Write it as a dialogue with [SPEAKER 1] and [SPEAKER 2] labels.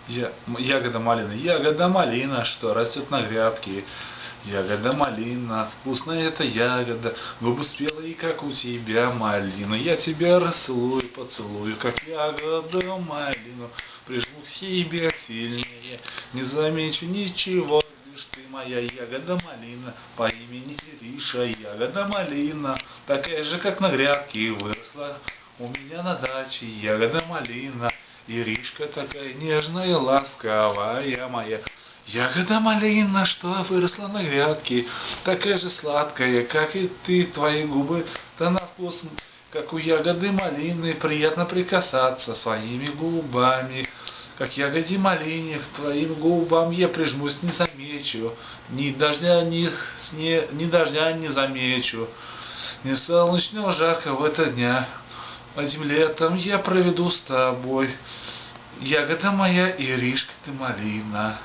[SPEAKER 1] Ягода малина, что растет на грядке. Ягода малина, вкусная эта ягода, губы спелые, как у тебя малина. Я тебя расцелую, поцелую, как ягоду малину. Прижму к себе сильнее, не замечу ничего, лишь ты моя ягода малина, по имени Ириша. Ягода малина, такая же, как на грядке, выросла у меня на даче. Ягода малина, Иришка такая нежная, ласковая моя. Ягода малина, что выросла на грядке, такая же сладкая, как и ты, твои губы-то на вкус, как у ягоды малины, приятно прикасаться своими губами. Как ягоде малине, к твоим губам я прижмусь, не замечу, ни дождя, ни дождя не замечу, ни солнечного жаркого этого дня. Этим летом я проведу с тобой. Ягода моя, Иришка ты малина.